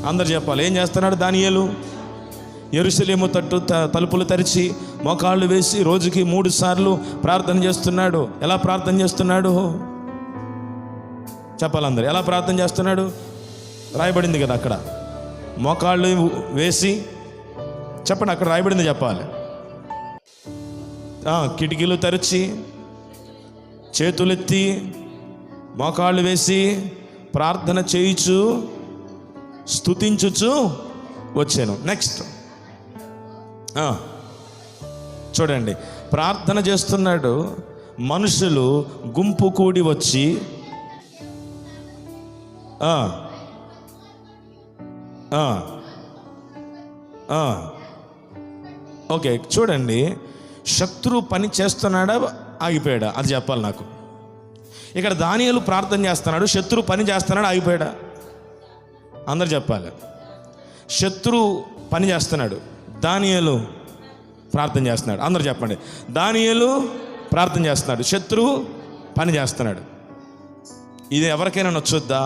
అందరు చెప్పాలి. ఏం చేస్తున్నాడు దానియేలు? యెరూషలేము తలుపులు తెరిచి మోకాళ్ళు వేసి రోజుకి 3 సార్లు ప్రార్థన చేస్తున్నాడు. ఎలా ప్రార్థన చేస్తున్నాడు చెప్పాలి అందరు. ఎలా ప్రార్థన చేస్తున్నాడు? రాయబడింది కదా అక్కడ. మోకాళ్ళు వేసి చెప్పండి, అక్కడ రాయబడింది చెప్పాలి. కిటికీలు తెరిచి చేతులెత్తి మోకాళ్ళు వేసి ప్రార్థన చేయుచు స్తుతించుచు వచ్చాను. నెక్స్ట్ చూడండి, ప్రార్థన చేస్తున్నాడు. మనుషులు గుంపు కూడి వచ్చి ఓకే చూడండి, శత్రువు పని చేస్తున్నాడా ఆగిపోయాడా అది చెప్పాలి నాకు. ఇక్కడ దానియేలు ప్రార్థన చేస్తున్నాడు, శత్రువు పని చేస్తున్నాడు ఆగిపోయాడా? అందరు చెప్పాలి. శత్రువు పని చేస్తున్నాడు, దానియేలు ప్రార్థన చేస్తున్నాడు. అందరు చెప్పండి. దానియేలు ప్రార్థన చేస్తున్నాడు, శత్రువు పని చేస్తున్నాడు. ఇది ఎవరికైనా నచ్చుద్దా?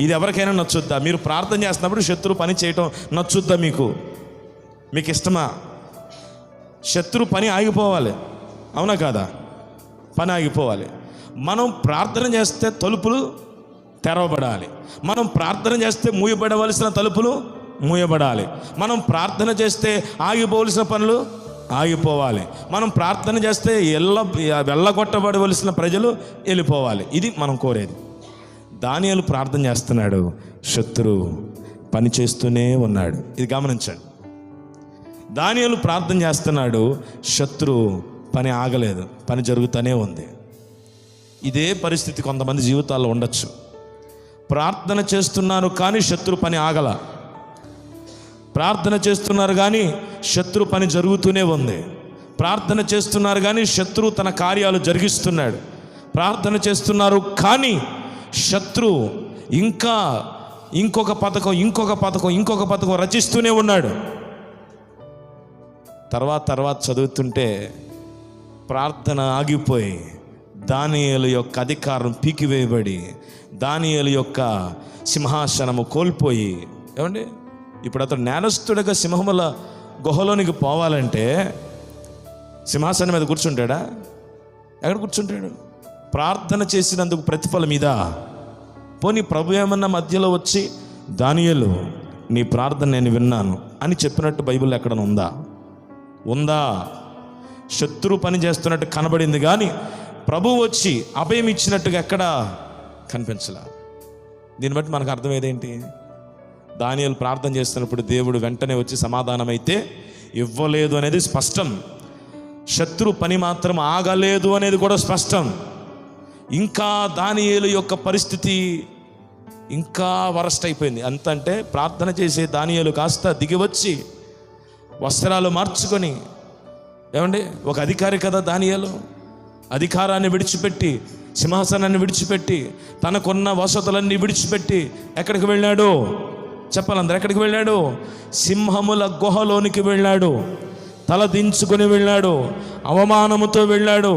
ఇది ఎవరికైనా నచ్చుద్దా? మీరు ప్రార్థన చేస్తున్నప్పుడు శత్రువు పని చేయటం నచ్చుద్దా? మీకు ఇష్టమా? శత్రు పని ఆగిపోవాలి, అవునా కాదా? పని ఆగిపోవాలి. మనం ప్రార్థన చేస్తే తలుపులు తెరవబడాలి. మనం ప్రార్థన చేస్తే మూయబడవలసిన తలుపులు మూయబడాలి. మనం ప్రార్థన చేస్తే ఆగిపోవలసిన పనులు ఆగిపోవాలి. మనం ప్రార్థన చేస్తే వెళ్ళగొట్టబడవలసిన ప్రజలు వెళ్ళిపోవాలి. ఇది మనం కోరేది. దానియేలు ప్రార్థన చేస్తున్నాడు, శత్రువు పని చేస్తూనే ఉన్నాడు. ఇది గమనించండి. దానియేలు ప్రార్థన చేస్తున్నాడు, శత్రువు పని ఆగలేదు, పని జరుగుతూనే ఉంది. ఇదే పరిస్థితి కొంతమంది జీవితాల్లో ఉండొచ్చు. ప్రార్థన చేస్తున్నారు కానీ శత్రు పని ఆగల. ప్రార్థన చేస్తున్నారు కానీ శత్రు పని జరుగుతూనే ఉంది. ప్రార్థన చేస్తున్నారు కానీ శత్రువు తన కార్యాలు జరిగిస్తున్నాడు. ప్రార్థన చేస్తున్నారు కానీ శత్రువు ఇంకా ఇంకొక పథకం రచిస్తూనే ఉన్నాడు. తర్వాత చదువుతుంటే ప్రార్థన ఆగిపోయి దానియేలు యొక్క అధికారం పీకివేయబడి దానియేలు యొక్క సింహాసనము కోల్పోయి, ఏమండి ఇప్పుడు అతను నేరస్తుడిగా సింహముల గుహలోనికి పోవాలంటే సింహాసనం మీద కూర్చుంటాడా? ఎక్కడ కూర్చుంటాడు? ప్రార్థన చేసినందుకు ప్రతిఫలం ఇదా? పోనీ ప్రభు ఏమన్నా మధ్యలో వచ్చి దానియేలు నీ ప్రార్థన నేను విన్నాను అని చెప్పినట్టు బైబిల్ ఎక్కడ ఉందా? శత్రు పని చేస్తున్నట్టు కనబడింది కానీ ప్రభు వచ్చి అభయం ఇచ్చినట్టుగా ఎక్కడ కనిపించలా. దీన్ని బట్టి మనకు అర్థమయ్యేదేంటి? దానియేలు ప్రార్థన చేస్తున్నప్పుడు దేవుడు వెంటనే వచ్చి సమాధానం అయితే ఇవ్వలేదు అనేది స్పష్టం. శత్రు పని మాత్రం ఆగలేదు అనేది కూడా స్పష్టం. ఇంకా దానియేలు యొక్క పరిస్థితి ఇంకా వరస్ట్ అయిపోయింది. అంతంటే ప్రార్థన చేసే దానియేలు కాస్త దిగి వచ్చి వస్త్రాలు మార్చుకొని, ఏమండి ఒక అధికారి కదా దానియేలు, అధికారాన్ని విడిచిపెట్టి సింహాసనాన్ని విడిచిపెట్టి తనకున్న వసతులన్నీ విడిచిపెట్టి ఎక్కడికి వెళ్ళాడు చెప్పాలందరూ? ఎక్కడికి వెళ్ళాడు? సింహముల గుహలోనికి వెళ్ళాడు. తల దించుకొని వెళ్ళాడు, అవమానముతో వెళ్ళాడు,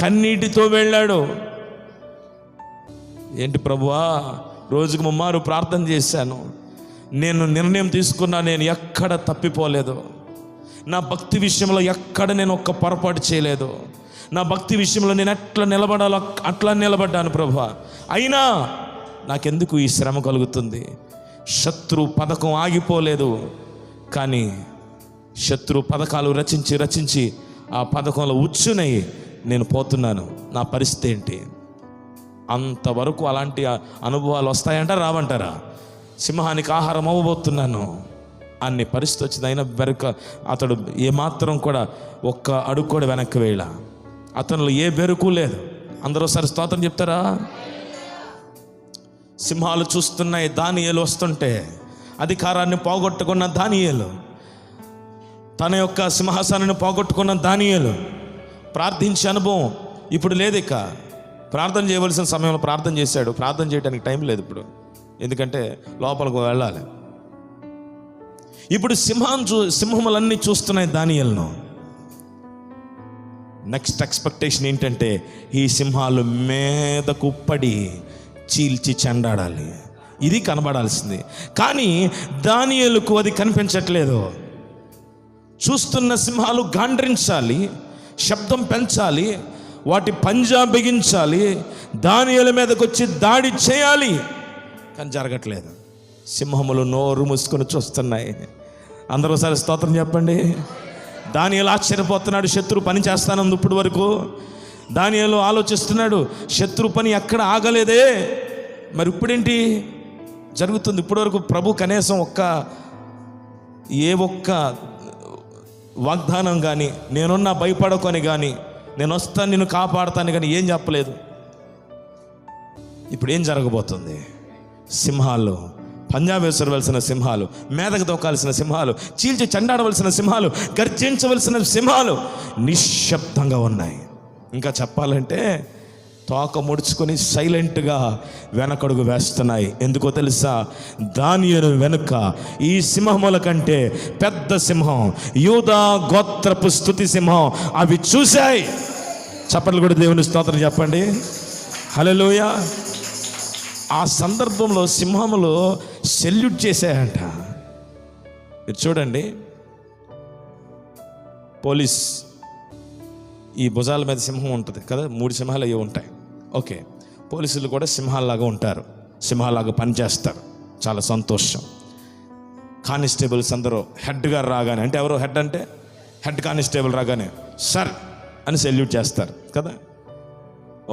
కన్నీటితో వెళ్ళాడు. ఏంటి ప్రభువా, రోజుకు 3 మారు ప్రార్థన చేశాను, నేను నిర్ణయం తీసుకున్నా, నేను ఎక్కడ తప్పిపోలేదు, నా భక్తి విషయంలో ఎక్కడ నేను ఒక్క పొరపాటు చేయలేదు, నా భక్తి విషయంలో నేను ఎట్లా నిలబడాలో అట్లా నిలబడ్డాను ప్రభువా, అయినా నాకెందుకు ఈ శ్రమ కలుగుతుంది? శత్రు పథకం ఆగిపోలేదు, కానీ శత్రు పథకాలు రచించి ఆ పథకంలో ఉచ్చునై నేను పోతున్నాను. నా పరిస్థితి ఏంటి? అంతవరకు అలాంటి అనుభవాలు వస్తాయంటారా రావంటారా? సింహానికి ఆహారం అవ్వబోతున్నాను అన్ని పరిస్థితి వచ్చింది. అయినా అతడు ఏమాత్రం కూడా ఒక్క అడుగు కూడా వెనక్కి వేళ, అతనిలో ఏ బెరుకు లేదు. అందరూ సరి స్తోత్రం చెప్తారా? సింహాలు చూస్తున్నాయి, దానియేలు వస్తుంటే అధికారాన్ని పోగొట్టుకున్న దానియేలు, తన యొక్క సింహాసనాన్ని పోగొట్టుకున్న దానియేలు ప్రార్థించే అనుభవం ఇప్పుడు లేదు. ఇక ప్రార్థన చేయవలసిన సమయంలో ప్రార్థన చేశాడు, ప్రార్థన చేయడానికి టైం లేదు ఇప్పుడు, ఎందుకంటే లోపలికి వెళ్ళాలి. ఇప్పుడు సింహములన్నీ చూస్తున్నాయి దానియేలును. నెక్స్ట్ ఎక్స్పెక్టేషన్ ఏంటంటే ఈ సింహాలు మీదకు పడి చీల్చి చెండాడాలి, ఇది కనబడాల్సింది. కానీ దానియేలుకు అది కనిపించట్లేదు. చూస్తున్న సింహాలు గాండ్రించాలి, శబ్దం పెంచాలి, వాటి పంజా బిగించాలి, దానియేలు మీదకి వచ్చి దాడి చేయాలి, కానీ జరగట్లేదు. సింహములు నోరు మూసుకొని చూస్తున్నాయి. అందరూ ఒకసారి స్తోత్రం చెప్పండి. దానియేలు ఆశ్చర్యపోతున్నాడు, శత్రు పని చేస్తానంది ఇప్పుడు వరకు. దానియేలు ఆలోచిస్తున్నాడు, శత్రు పని ఎక్కడ ఆగలేదే, మరి ఇప్పుడేంటి జరుగుతుంది? ఇప్పటి వరకు ప్రభు కనీసం ఏ ఒక్క వాగ్దానం కానీ, నేనున్నా భయపడకొని కానీ, నేను వస్తాను నిన్ను కాపాడుతాను కానీ ఏం చెప్పలేదు. ఇప్పుడు ఏం జరగబోతుంది? సింహాలు, పంజాబ్ వేసవలసిన సింహాలు, మేదకు దొక్కాల్సిన సింహాలు, చీల్చి చెండాడవలసిన సింహాలు, గర్జించవలసిన సింహాలు నిశ్శబ్దంగా ఉన్నాయి. ఇంకా చెప్పాలంటే తోక ముడుచుకొని సైలెంట్గా వెనకడుగు వేస్తున్నాయి. ఎందుకో తెలుసా? దానియేలు వెనుక ఈ సింహముల కంటే పెద్ద సింహం, యూదా గోత్రపు స్తుతి సింహం అవి చూశాయి. చప్పట్లు కూడా దేవుని స్తోత్రం చెప్పండి. హల్లెలూయా. ఆ సందర్భంలో సింహములు సెల్యూట్ చేశాయంట. మీరు చూడండి, పోలీస్ ఈ భుజాల మీద సింహం ఉంటుంది కదా, 3 సింహాలు అవి ఉంటాయి. ఓకే, పోలీసులు కూడా సింహాల్లాగా ఉంటారు, సింహాల్లాగా పనిచేస్తారు. చాలా సంతోషం. కానిస్టేబుల్స్ అందరూ హెడ్ గారు రాగానే, అంటే ఎవరో హెడ్ అంటే హెడ్ కానిస్టేబుల్ రాగానే సార్ అని సెల్యూట్ చేస్తారు కదా.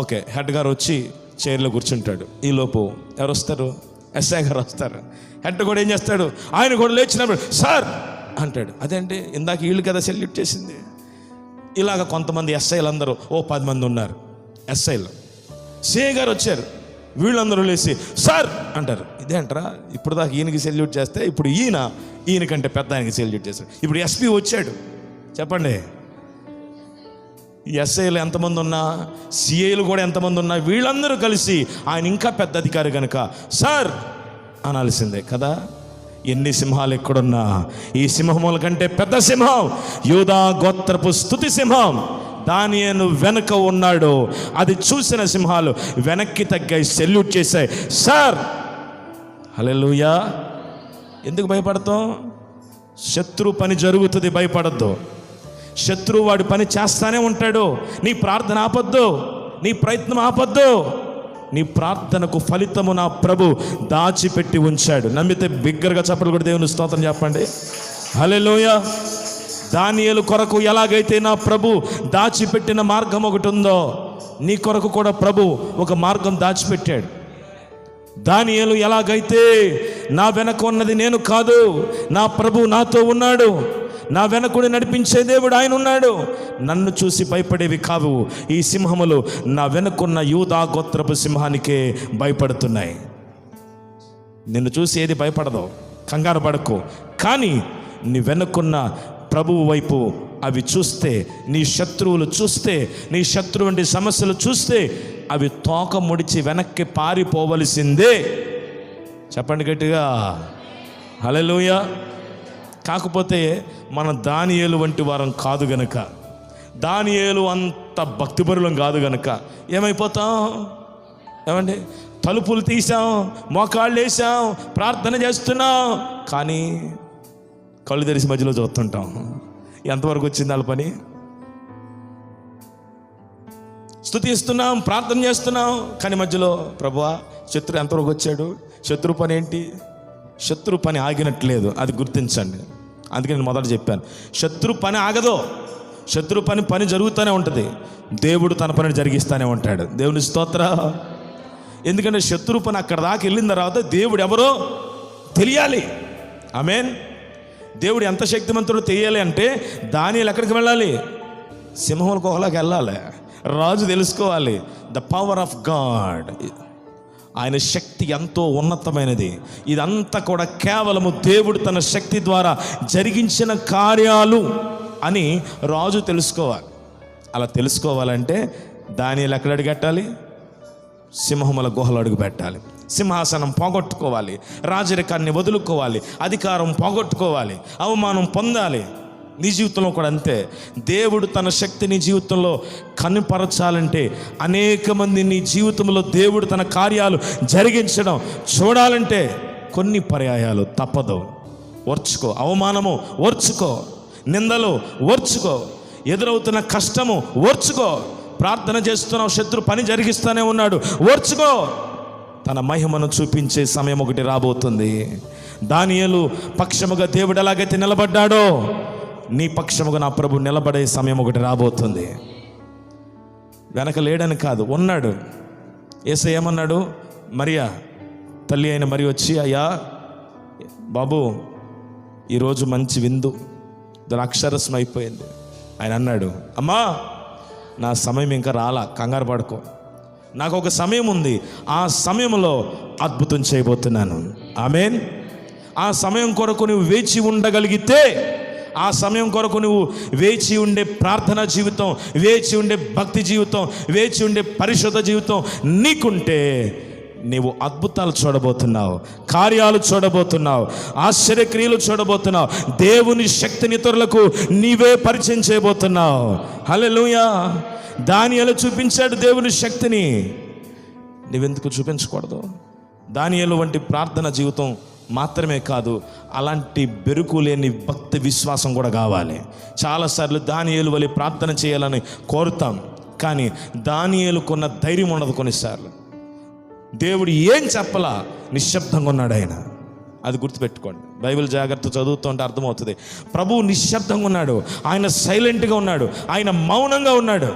ఓకే, హెడ్ గారు వచ్చి చైర్లో కూర్చుంటాడు. ఈలోపు ఎవరు వస్తారు? ఎస్ఐ గారు వస్తారు. హెడ్ కూడా ఏం చేస్తాడు? ఆయన కూడా లేచినప్పుడు సార్ అంటాడు. అదేంటి, ఇందాక వీళ్ళు కదా సెల్యూట్ చేసింది. ఇలాగ కొంతమంది ఎస్ఐలు అందరూ 10 మంది ఉన్నారు ఎస్ఐలు. సిఐ గారు వచ్చారు, వీళ్ళందరూ లేచి సార్ అంటారు. ఇదేంటరా, ఇప్పుడు దాకా ఈయనకి సెల్యూట్ చేస్తే ఇప్పుడు ఈయనకంటే పెద్ద ఆయనకి సెల్యూట్ చేశాడు. ఇప్పుడు ఎస్పీ వచ్చాడు. చెప్పండి, ఎస్ఐలు ఎంతమంది ఉన్నా, సిఐలు కూడా ఎంతమంది ఉన్నా, వీళ్ళందరూ కలిసి ఆయన ఇంకా పెద్ద అధికారి కనుక సార్ అనాల్సిందే కదా. ఎన్ని సింహాలు ఎక్కడున్నా ఈ సింహముల కంటే పెద్ద సింహం, యూదా గోత్రపు స్తుతి సింహం దానియేలు వెనుక ఉన్నాడు. అది చూసిన సింహాలు వెనక్కి తగ్గాయి, సెల్యూట్ చేశాయి. సార్. హల్లెలూయా. ఎందుకు భయపడతాం? శత్రు పని జరుగుతుంది, భయపడద్దు. శత్రువు వాడి పని చేస్తానే ఉంటాడు. నీ ప్రార్థన ఆపొద్దు, నీ ప్రయత్నం ఆపొద్దు. నీ ప్రార్థనకు ఫలితము నా ప్రభు దాచిపెట్టి ఉంచాడు. నమ్మితే బిగ్గరగా చప్పట్లు కూడా దేవుని స్తోత్రం చెప్పండి. హల్లెలూయా. దానియేలు కొరకు ఎలాగైతే నా ప్రభు దాచిపెట్టిన మార్గం ఒకటి ఉందో, నీ కొరకు కూడా ప్రభు ఒక మార్గం దాచిపెట్టాడు. దానియేలు ఎలాగైతే నా వెనక ఉన్నది నేను కాదు, నా ప్రభు నాతో ఉన్నాడు, నా వెనకుడి నడిపించే దేవుడు ఆయన ఉన్నాడు, నన్ను చూసి భయపడేవి కావు ఈ సింహములు, నా వెనకున్న యూదా గోత్రపు సింహానికే భయపడుతున్నాయి. నిన్ను చూసి ఏది భయపడదు, కంగారు పడకు. కానీ నీ వెనకున్న ప్రభువు వైపు అవి చూస్తే, నీ శత్రువులు చూస్తే, నీ శత్రువు వంటి సమస్యలు చూస్తే అవి తోక ముడిచి వెనక్కి పారిపోవలసిందే. చెప్పండి గట్టిగా హల్లెలూయా. కాకపోతే మన దానియేలు వంటి వారం కాదు గనక, దానియేలు అంత భక్తిపరులం కాదు గనక ఏమైపోతాం? ఏమండి, తలుపులు తీసాం, మోకాళ్ళు వేసాం, ప్రార్థన చేస్తున్నాం, కానీ కళ్ళు తెరిచి మధ్యలో చూస్తుంటాం. ఎంతవరకు వచ్చింది వాళ్ళ పని? స్తుతిస్తున్నాం, ప్రార్థన చేస్తున్నాం, కానీ మధ్యలో ప్రభువా శత్రు ఎంతవరకు వచ్చాడు? శత్రు పని ఏంటి? శత్రు పని ఆగినట్లేదు, అది గుర్తించండి. అందుకే నేను మొదట చెప్పాను, శత్రు పని ఆగదు, శత్రు పని జరుగుతూనే ఉంటుంది. దేవుడు తన పని జరిగిస్తూనే ఉంటాడు. దేవుని స్తోత్ర. ఎందుకంటే శత్రు పని అక్కడ దాకా వెళ్ళిన తర్వాత దేవుడు ఎవరో తెలియాలి. ఆమేన్. దేవుడు ఎంత శక్తిమంతుడో తెలియాలి అంటే దానియేలు ఎక్కడికి వెళ్ళాలి? సింహముల గుహలోకి వెళ్ళాలి. రాజు తెలుసుకోవాలి ద పవర్ ఆఫ్ గాడ్, ఆయన శక్తి ఎంతో ఉన్నతమైనది. ఇదంతా కూడా కేవలము దేవుడు తన శక్తి ద్వారా జరిగించిన కార్యాలు అని రాజు తెలుసుకోవాలి. అలా తెలుసుకోవాలంటే దానియేలు ఎక్కడ అడుగెట్టాలి? సింహముల గుహలో అడుగు పెట్టాలి. సింహాసనం పోగొట్టుకోవాలి, రాజరికాన్ని వదులుకోవాలి, అధికారం పోగొట్టుకోవాలి, అవమానం పొందాలి. నీ జీవితంలో కూడా అంతే. దేవుడు తన శక్తి నీ జీవితంలో కనుపరచాలంటే, అనేక మంది నీ జీవితంలో దేవుడు తన కార్యాలు జరిగించడం చూడాలంటే కొన్ని పర్యాయాలు తప్పదు. ఓర్చుకో, అవమానము ఓర్చుకో, నిందలు ఓర్చుకో, ఎదురవుతున్న కష్టము ఓర్చుకో. ప్రార్థన చేస్తున్నావు, శత్రు పని జరిగిస్తూనే ఉన్నాడు, ఓర్చుకో. తన మహిమను చూపించే సమయం ఒకటి రాబోతుంది. దానియేలు పక్షముగా దేవుడు ఎలాగైతే నిలబడ్డాడో, నీ పక్షముగా నా ప్రభు నిలబడే సమయం ఒకటి రాబోతుంది. వెనక లేడని కాదు, ఉన్నాడు. యేసయ్య ఏమన్నాడు? మరియా, తల్లి అయిన మరి వచ్చి, అయ్యా బాబు, ఈరోజు మంచి విందు, దాని అక్షరస్యం అయిపోయింది. ఆయన అన్నాడు, అమ్మా నా సమయం ఇంకా రాలా, కంగారు పడుకో, నాకు ఒక సమయం ఉంది, ఆ సమయంలో అద్భుతం చేయబోతున్నాను. ఆమేన్. ఆ సమయం కొరకు నువ్వు వేచి ఉండగలిగితే, ఆ సమయం కొరకు నువ్వు వేచి ఉండే ప్రార్థనా జీవితం, వేచి ఉండే భక్తి జీవితం, వేచి ఉండే పరిశుద్ధ జీవితం నీకుంటే, నీవు అద్భుతాలు చూడబోతున్నావు, కార్యాలు చూడబోతున్నావు, ఆశ్చర్యక్రియలు చూడబోతున్నావు. దేవుని శక్తిని ఇతరులకు నీవే పరిచయం చేయబోతున్నావు. హల్లెలూయా. దానియేలు చూపించాడు దేవుని శక్తిని, నువ్వెందుకు చూపించకూడదు? దానియేలు వంటి ప్రార్థన జీవితం మాత్రమే కాదు, అలాంటి బెరుకు లేని భక్తి విశ్వాసం కూడా కావాలి. చాలాసార్లు దానియేలు వలె ప్రార్థన చేయాలని కోరుతాం, కానీ దానియేలుకున్న ధైర్యం ఉండదు. కొన్నిసార్లు దేవుడు ఏం చెప్పలా, నిశ్శబ్దంగా ఉన్నాడు ఆయన. అది గుర్తుపెట్టుకోండి. బైబిల్ జాగ్రత్త చదువుతుంటే అర్థమవుతుంది. ప్రభువు నిశ్శబ్దంగా ఉన్నాడు, ఆయన సైలెంట్గా ఉన్నాడు, ఆయన మౌనంగా ఉన్నాడు.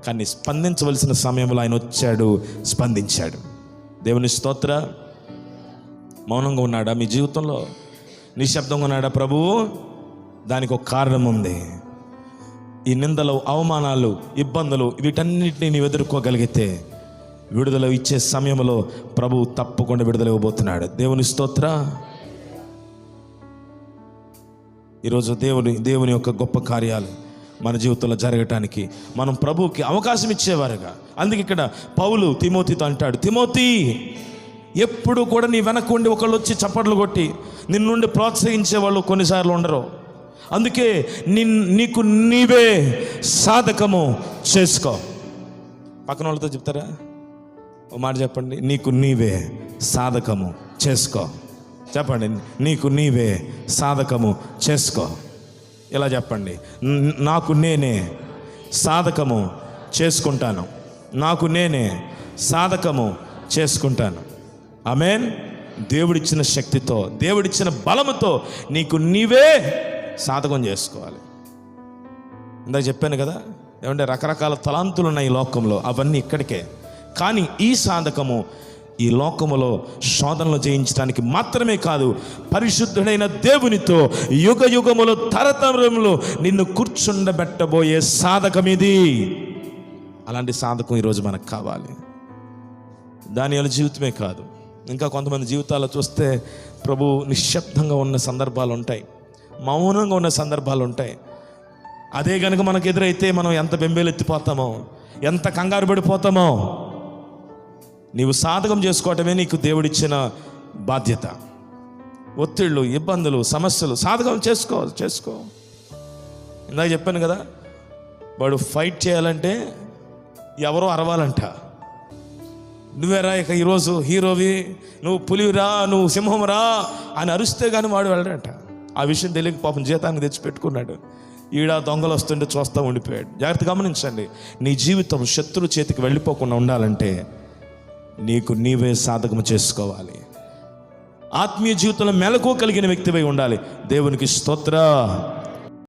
కానీ స్పందించవలసిన సమయంలో ఆయన వచ్చాడు, స్పందించాడు. దేవుని స్తోత్ర. మౌనంగా ఉన్నాడా మీ జీవితంలో? నిశ్శబ్దంగా ఉన్నాడా ప్రభువు? దానికి ఒక కారణం ఉంది. ఈ నిందలు, అవమానాలు, ఇబ్బందులు, వీటన్నిటిని నీవు ఎదుర్కోగలిగితే విడుదల ఇచ్చే సమయంలో ప్రభువు తప్పకుండా విడుదల ఇవ్వబోతున్నాడు. దేవుని స్తోత్ర. ఈరోజు దేవుని యొక్క గొప్ప కార్యాలు మన జీవితంలో జరగటానికి మనం ప్రభువుకి అవకాశం ఇచ్చేవారుగా. అందుకే ఇక్కడ పౌలు తిమోతితో అంటాడు, తిమోతి, ఎప్పుడు కూడా నీ వెనక ఉండి ఒకళ్ళు వచ్చి చప్పట్లు కొట్టి నిన్నుండి ప్రోత్సహించే వాళ్ళు కొన్నిసార్లు ఉండరు. అందుకే నీకు నీవే సాధకము చేసుకో. పక్కన వాళ్ళతో చెప్తారా? ఓ మాట చెప్పండి, నీకు నీవే సాధకము చేసుకో. చెప్పండి, నీకు నీవే సాధకము చేసుకో. ఇలా చెప్పండి, నాకు నేనే సాధకము చేసుకుంటాను, నాకు నేనే సాధకము చేసుకుంటాను. ఆమేన్. దేవుడిచ్చిన శక్తితో, దేవుడిచ్చిన బలముతో నీకు నీవే సాధకం చేసుకోవాలి. ఇందాక చెప్పాను కదా, ఏమంటే రకరకాల తలాంతులు ఉన్నాయి ఈ లోకంలో, అవన్నీ ఇక్కడికే. కానీ ఈ సాధకము ఈ లోకములో శోధనలు జయించడానికి మాత్రమే కాదు, పరిశుద్ధుడైన దేవునితో యుగ యుగములు తరతరములు నిన్ను కూర్చుండబెట్టబోయే సాధకం ఇది. అలాంటి సాధకం ఈరోజు మనకు కావాలి. దానియేలు జీవితమే కాదు, ఇంకా కొంతమంది జీవితాల్లో చూస్తే ప్రభు నిశ్శబ్దంగా ఉన్న సందర్భాలు ఉంటాయి, మౌనంగా ఉన్న సందర్భాలు ఉంటాయి. అదే కనుక మనకు ఎదురైతే మనం ఎంత బెంబేలెత్తిపోతామో, ఎంత కంగారు పడిపోతామో. నీవు సాధకం చేసుకోవటమే నీకు దేవుడిచ్చిన బాధ్యత. ఒత్తిళ్ళు, ఇబ్బందులు, సమస్యలు సాధకం చేసుకో. ఇందాక చెప్పాను కదా, వాడు ఫైట్ చేయాలంటే ఎవరో అరవాలంట. నువ్వేరా ఇక ఈరోజు హీరోవి, నువ్వు పులిరా, నువ్వు సింహంరా అని అరిస్తే కానీ వాడు వెళ్ళడంట. ఆ విషయం తెలియక పాపం జీతానికి తెచ్చిపెట్టుకున్నాడు. ఈడ దొంగలు వస్తుంటే చూస్తూ ఉండిపోయాడు. జాగ్రత్త గమనించండి, నీ జీవితం శత్రు చేతికి వెళ్ళిపోకుండా ఉండాలంటే నీకు నీవే సాధకం చేసుకోవాలి. ఆత్మీయ జీవితంలో మెలకు కలిగిన వ్యక్తివై ఉండాలి. దేవునికి స్తోత్ర.